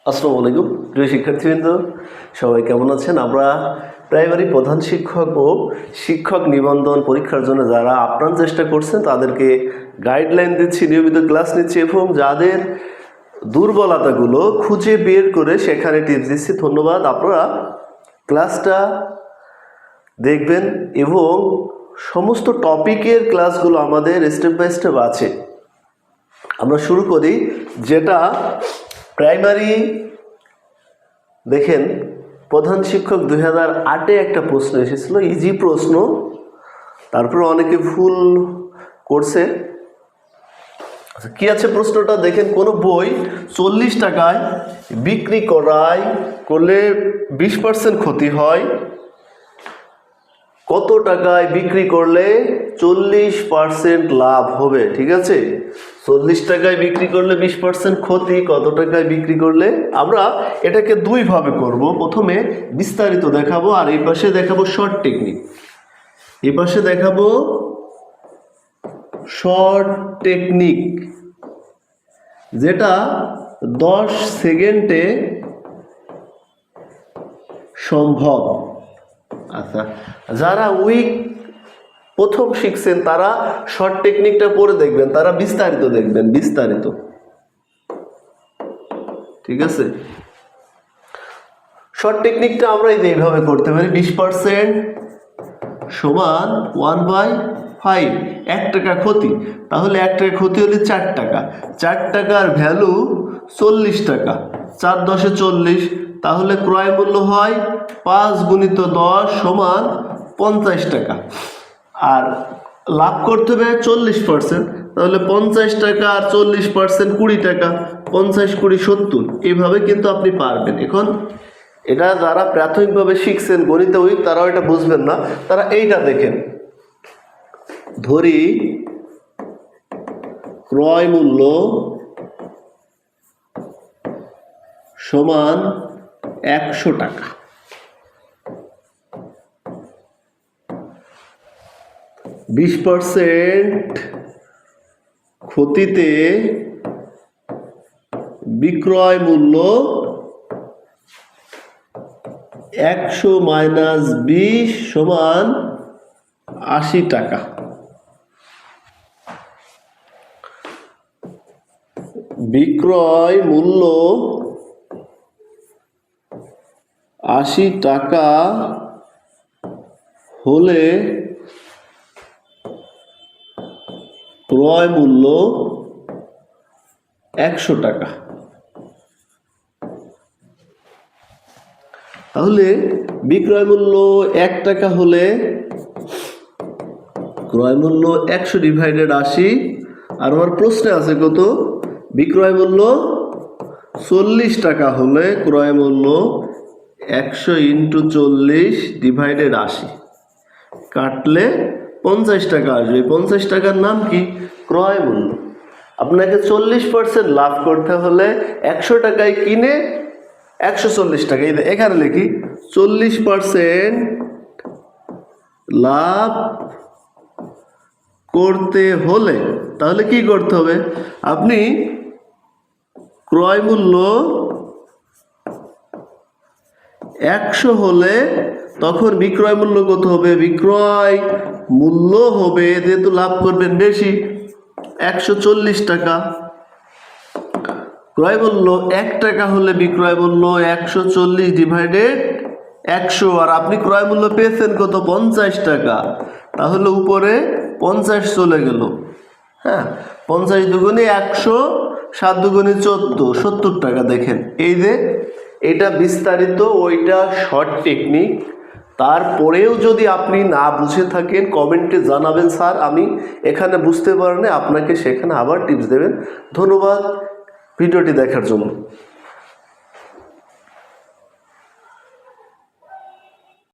আসসালামু আলাইকুম প্রিয় শিক্ষার্থীবৃন্দ, সবাই কেমন আছেন? আমরা প্রাইমারি প্রধান শিক্ষক ও শিক্ষক নিবন্ধন পরীক্ষার জন্য যারা আপ্রাণ চেষ্টা করছেন তাদেরকে গাইডলাইন দিচ্ছি, নিয়মিত ক্লাস নিচ্ছি এবং যাদের দুর্বলতাগুলো খুঁজে বের করে সেখানে টিপস দিচ্ছি। ধন্যবাদ। আপনারা ক্লাসটা দেখবেন এবং সমস্ত টপিকের ক্লাসগুলো আমাদের স্টেপ বাই স্টেপ আছে। আমরা শুরু করি যেটা প্রাইমারি। দেখেন, প্রধান শিক্ষক 2008-এ একটা প্রশ্ন এসেছিল, ইজি প্রশ্ন, তারপর অনেকে ভুল করছে। কি আছে প্রশ্নটা দেখেন, কোনো বই 40 টাকায় বিক্রি করলে 20% ক্ষতি হয়, কত টাকায় বিক্রি করলে 40% লাভ হবে? ঠিক আছে, 40 টাকায় বিক্রি করলে 20% ক্ষতি, কত টাকায় বিক্রি করলে? আমরা এটাকে দুইভাবে করব। প্রথমে বিস্তারিত দেখাবো আর এই পাশে দেখাবো শর্ট টেকনিক। এই পাশে দেখাবো শর্ট টেকনিক, যেটা 10 সেকেন্ডে সম্ভব। আচ্ছা, যারা প্রথম শিখছেন তারা শর্ট টেকনিকটা পড়ে দেখবেন, তারা বিস্তারিত দেখবেন, বিস্তারিত। ঠিক আছে, শর্ট টেকনিকটা আমরা এইভাবে করতে পারি। 20% সমান 1/5, 1 টাকা ক্ষতি, তাহলে 1 টাকা ক্ষতি হলে 4 টাকা, 4 টাকার ভ্যালু 40 টাকা, 4 10 40, তাহলে ক্রয় মূল্য হয় 5 × 10 সমান 50 টাকা। আর লাভ করতে হবে 40%, তাহলে 50 টাকা আর 40% 20 টাকা, 50 20 70। এইভাবে কিন্তু আপনি পারবেন। এখন এটা যারা প্রাথমিকভাবে শিখছেন, গণিতে উইক, তারাও এটা বুঝবেন না, তারা এইটা দেখেন। ধরি ক্রয় মূল্য সমান 100 টাকা, 20% ক্ষতিতে বিক্রয় মূল্য 100 - 20 সমান 80 টাকা। বিক্রয় মূল্য 80 টাকা হলে ক্রয় মূল্য 100 টাকা। তাহলে বিক্রয় মূল্য 1 টাকা হলে ক্রয় মূল্য 100/80। আর আমার প্রশ্নে আছে কত? বিক্রয় মূল্য 40 টাকা হলে ক্রয় মূল্য 100 × 40/80, কাটলে 50 টাকা আসবে। 50 টাকার নাম কি? ক্রয় মূল্য। আপনাকে 40% লাভ করতে হলে 100 টাকায় কিনে 140 টাকা, এখানে লিখি 40% লাভ করতে হলে তাহলে কি করতে হবে? আপনি ক্রয় মূল্য 100 হলে তখন বিক্রয় মূল্য কত হবে? বিক্রয় মূল্য হবে, যেহেতু লাভ করবেন বেশি, 140 টাকা। ক্রয় মূল্য 1 টাকা হলে বিক্রয় মূল্য 140/100, আর আপনি ক্রয় মূল্য পেয়েছেন কত? 50 টাকা, তাহলে উপরে 50 চলে গেল। হ্যাঁ, 50 দুগুণে 100, 7 দুগুণে 14, 70 টাকা। দেখেন, এই যে এটা বিস্তারিত, ওইটা শর্ট টেকনিক। তারপরেও যদি আপনি না বুঝে থাকেন কমেন্টে জানাবেন, স্যার আমি এখানে বুঝতে পারিনি, আপনাকে সেখানে আবার টিপস দেবেন। ধন্যবাদ ভিডিওটি দেখার জন্য।